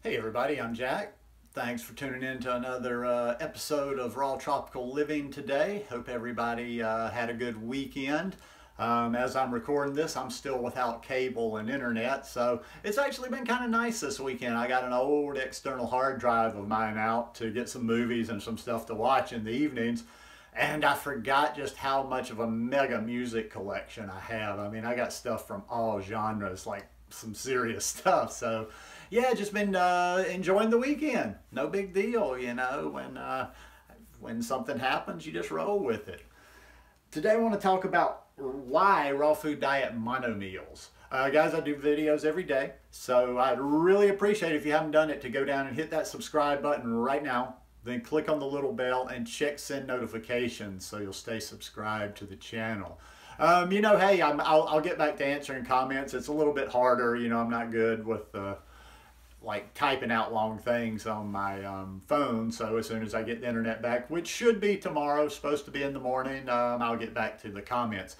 Hey everybody, I'm Jack. Thanks for tuning in to another episode of Raw Tropical Living today. Hope everybody had a good weekend. As I'm recording this, I'm still without cable and internet, so it's actually been kind of nice this weekend. I got an old external hard drive of mine out to get some movies and some stuff to watch in the evenings. And I forgot just how much of a mega music collection I have. I mean, I got stuff from all genres, like some serious stuff. So yeah, just been enjoying the weekend. No big deal, you know. When something happens, you just roll with it. Today I want to talk about why raw food diet mono meals. Guys, I do videos every day, so I'd really appreciate if you haven't done it to go down and hit that subscribe button right now. Then click on the little bell and check send notifications so you'll stay subscribed to the channel. You know, hey, I'll get back to answering comments. It's a little bit harder. You know, I'm not good with like typing out long things on my phone. So as soon as I get the internet back, which should be tomorrow, supposed to be in the morning, I'll get back to the comments.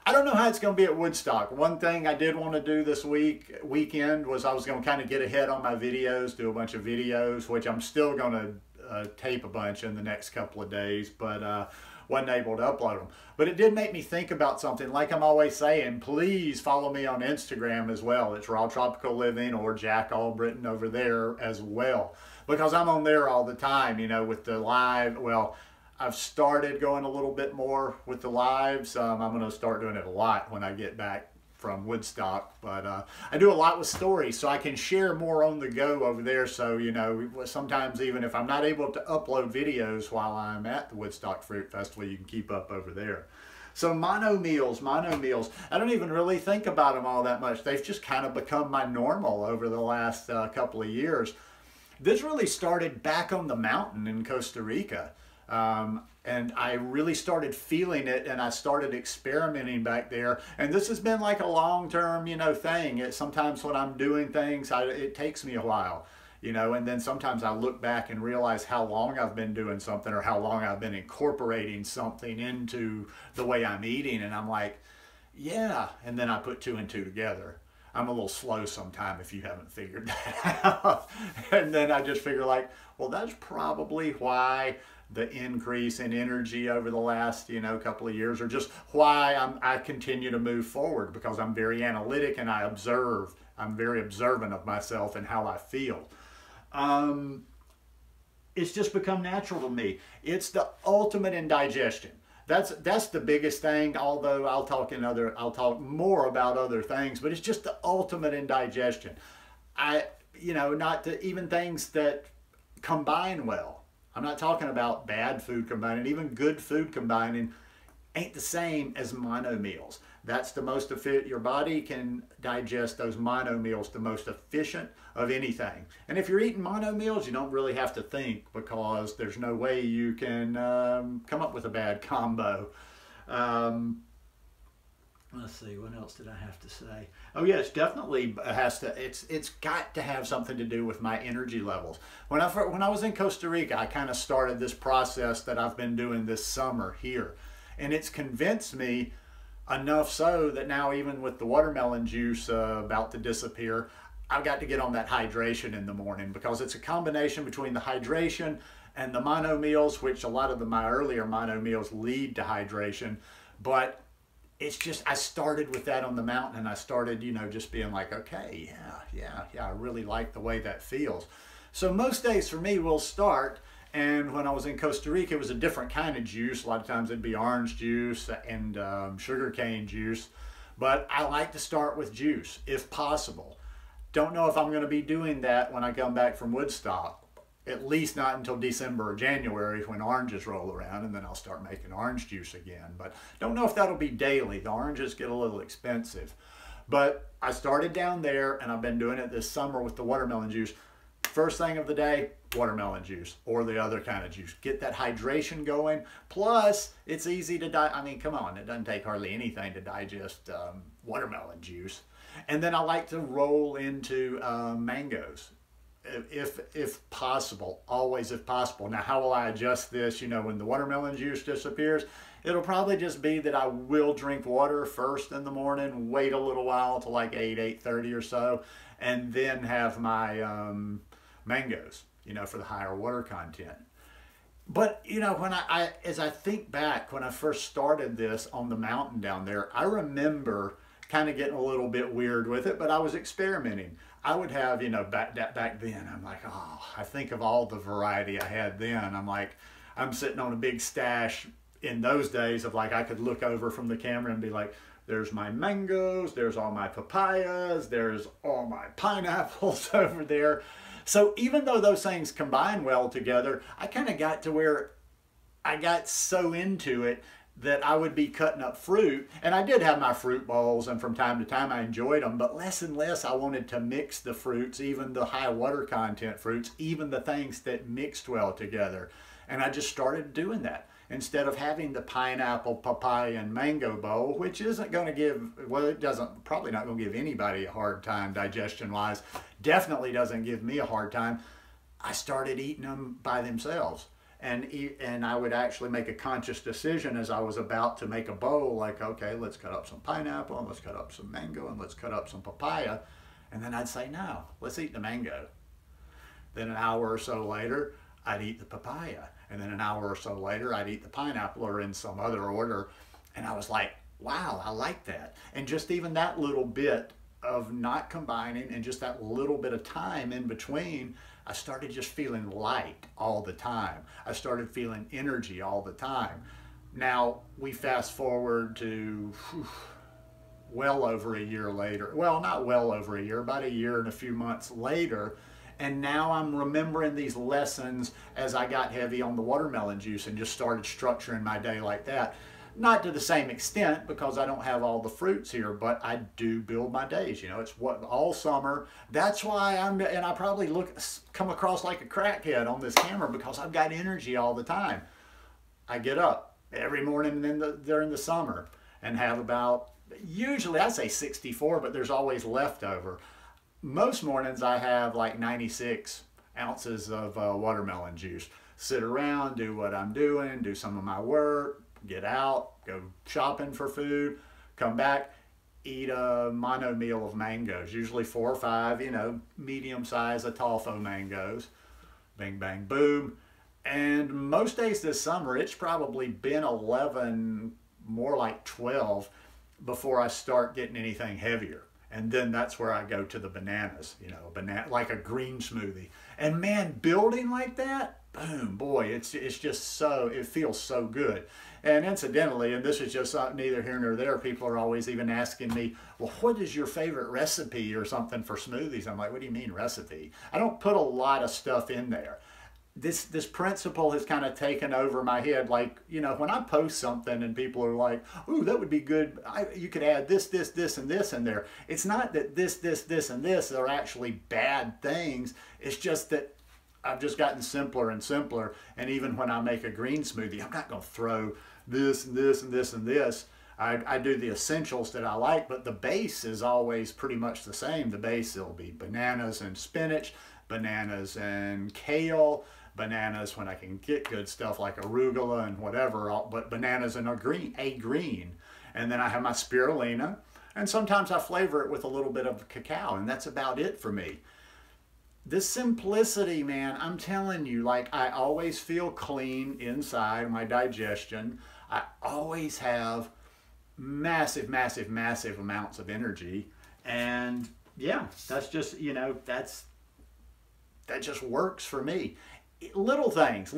I don't know how it's going to be at Woodstock. One thing I did want to do this weekend was I was going to kind of get ahead on my videos, do a bunch of videos, which I'm still going to tape a bunch in the next couple of days, but wasn't able to upload them. But it did make me think about something. Like I'm always saying, please follow me on Instagram as well. It's Raw Tropical Living or Jack Albritton over there as well, because I'm on there all the time, you know, with the live. Well, I've started going a little bit more with the lives. I'm going to start doing it a lot when I get back from Woodstock, but I do a lot with stories, so I can share more on the go over there. So, you know, sometimes even if I'm not able to upload videos while I'm at the Woodstock Fruit Festival, you can keep up over there. So mono meals. I don't even really think about them all that much. They've just kind of become my normal over the last couple of years. This really started back on the mountain in Costa Rica. And I really started feeling it, and I started experimenting back there. And this has been like a long-term, you know, thing. Sometimes when I'm doing things, it takes me a while, you know, and then sometimes I look back and realize how long I've been doing something or how long I've been incorporating something into the way I'm eating. And I'm like, yeah. And then I put two and two together. I'm a little slow sometime if you haven't figured that out. And then I just figure like, well, that's probably why the increase in energy over the last, you know, couple of years, or just why I continue to move forward, because I'm very analytic and I observe. I'm very observant of myself and how I feel. It's just become natural to me. It's the ultimate in digestion. That's the biggest thing, although I'll talk more about other things, but it's just the ultimate in digestion. You know, even things that combine well. I'm not talking about bad food combining. Even good food combining ain't the same as mono meals. That's the most efficient. Your body can digest those mono meals the most efficient of anything. And if you're eating mono meals, you don't really have to think, because there's no way you can come up with a bad combo. Let's see, what else did I have to say? Oh yes, definitely has to. It's got to have something to do with my energy levels. When I was in Costa Rica, I kind of started this process that I've been doing this summer here, and it's convinced me enough so that now, even with the watermelon juice about to disappear, I've got to get on that hydration in the morning, because it's a combination between the hydration and the mono meals, which a lot of my earlier mono meals lead to hydration, but it's just, I started with that on the mountain, and I started, you know, just being like, okay, yeah, I really like the way that feels. So most days for me will start, and when I was in Costa Rica, it was a different kind of juice. A lot of times it'd be orange juice and sugarcane juice, but I like to start with juice if possible. Don't know if I'm going to be doing that when I come back from Woodstock. At least not until December or January, when oranges roll around, and then I'll start making orange juice again. But don't know if that'll be daily. The oranges get a little expensive. But I started down there, and I've been doing it this summer with the watermelon juice. First thing of the day, watermelon juice or the other kind of juice. Get that hydration going. Plus, it's easy to I mean, come on, it doesn't take hardly anything to digest watermelon juice. And then I like to roll into mangoes. If possible, always if possible. Now, how will I adjust this? You know, when the watermelon juice disappears, it'll probably just be that I will drink water first in the morning, wait a little while till like 8:30 or so, and then have my mangoes, you know, for the higher water content. But, you know, when as I think back, when I first started this on the mountain down there, I remember kind of getting a little bit weird with it, but I was experimenting. I would have, you know, back then, I'm like, oh, I think of all the variety I had then. I'm like, I'm sitting on a big stash in those days of like, I could look over from the camera and be like, there's my mangoes, there's all my papayas, there's all my pineapples over there. So even though those things combine well together, I kind of got to where I got so into it that I would be cutting up fruit. And I did have my fruit bowls, and from time to time I enjoyed them, but less and less I wanted to mix the fruits, even the high water content fruits, even the things that mixed well together. And I just started doing that. Instead of having the pineapple, papaya, and mango bowl, which isn't going to give, well, it doesn't, probably not going to give anybody a hard time digestion-wise, definitely doesn't give me a hard time, I started eating them by themselves. And I would actually make a conscious decision as I was about to make a bowl, like, okay, let's cut up some pineapple, and let's cut up some mango, and let's cut up some papaya. And then I'd say, no, let's eat the mango. Then an hour or so later, I'd eat the papaya. And then an hour or so later, I'd eat the pineapple, or in some other order. And I was like, wow, I like that. And just even that little bit of not combining and just that little bit of time in between, I started just feeling light all the time. I started feeling energy all the time. Now, we fast forward to well over a year later. Well, not well over a year, about a year and a few months later. And now I'm remembering these lessons as I got heavy on the watermelon juice and just started structuring my day like that. Not to the same extent, because I don't have all the fruits here, but I do build my days. You know, it's what all summer. That's why and I probably come across like a crackhead on this camera, because I've got energy all the time. I get up every morning during the summer and have about, usually I say 64, but there's always leftover. Most mornings I have like 96 ounces of watermelon juice. Sit around, do what I'm doing, do some of my work, get out, go shopping for food, come back, eat a mono meal of mangoes, usually 4 or 5, you know, medium size Ataulfo mangoes. Bing, bang, boom. And most days this summer, it's probably been 11, more like 12, before I start getting anything heavier. And then that's where I go to the bananas, you know, like a green smoothie. And man, building like that, boom, boy, it's just so, it feels so good. And incidentally, and this is just neither here nor there, people are always even asking me, well, what is your favorite recipe or something for smoothies? I'm like, what do you mean recipe? I don't put a lot of stuff in there. This principle has kind of taken over my head. Like, you know, when I post something and people are like, ooh, that would be good, you could add this, this, this, and this in there. It's not that this, and this are actually bad things. It's just that I've just gotten simpler and simpler. And even when I make a green smoothie, I'm not going to throw this, and this, and this, and this. I do the essentials that I like, but the base is always pretty much the same. The base, will be bananas and spinach, bananas and kale, bananas when I can get good stuff like arugula and whatever, but bananas and a green. And then I have my spirulina, and sometimes I flavor it with a little bit of cacao, and that's about it for me. This simplicity, man, I'm telling you, like, I always feel clean inside, my digestion. I always have massive, massive, massive amounts of energy. And yeah, that's just, you know, that just works for me. Little things.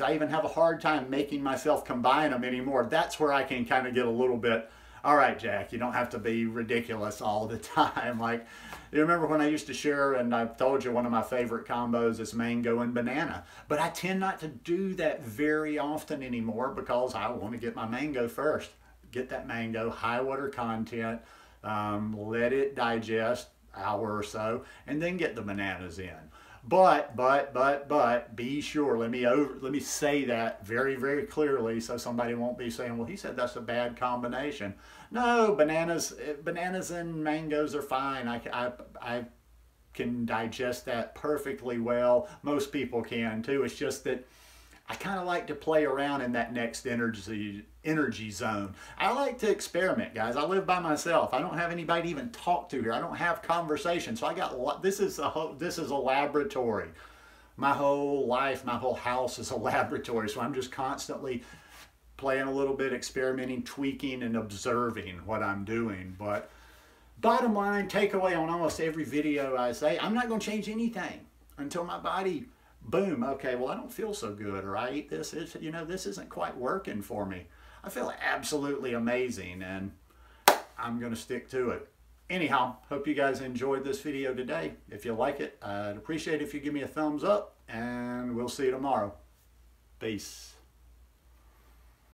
I even have a hard time making myself combine them anymore. That's where I can kind of get a little bit, all right, Jack, you don't have to be ridiculous all the time. Like, you remember when I used to share, and I've told you one of my favorite combos is mango and banana. But I tend not to do that very often anymore because I want to get my mango first. Get that mango, high water content, let it digest an hour or so, and then get the bananas in. But, be sure, let me say that very, very clearly so somebody won't be saying, well, he said that's a bad combination. No, bananas and mangoes are fine. I can digest that perfectly well. Most people can too. It's just that I kind of like to play around in that next energy zone. I like to experiment, guys. I live by myself. I don't have anybody to even talk to here. I don't have conversation. So I got this is a laboratory. My whole life, my whole house is a laboratory. So I'm just constantly playing a little bit, experimenting, tweaking, and observing what I'm doing. But bottom line, takeaway on almost every video I say, I'm not going to change anything until my body, boom, okay, well, I don't feel so good, or I eat this, this isn't quite working for me. I feel absolutely amazing, and I'm going to stick to it. Anyhow, hope you guys enjoyed this video today. If you like it, I'd appreciate it if you give me a thumbs up, and we'll see you tomorrow. Peace.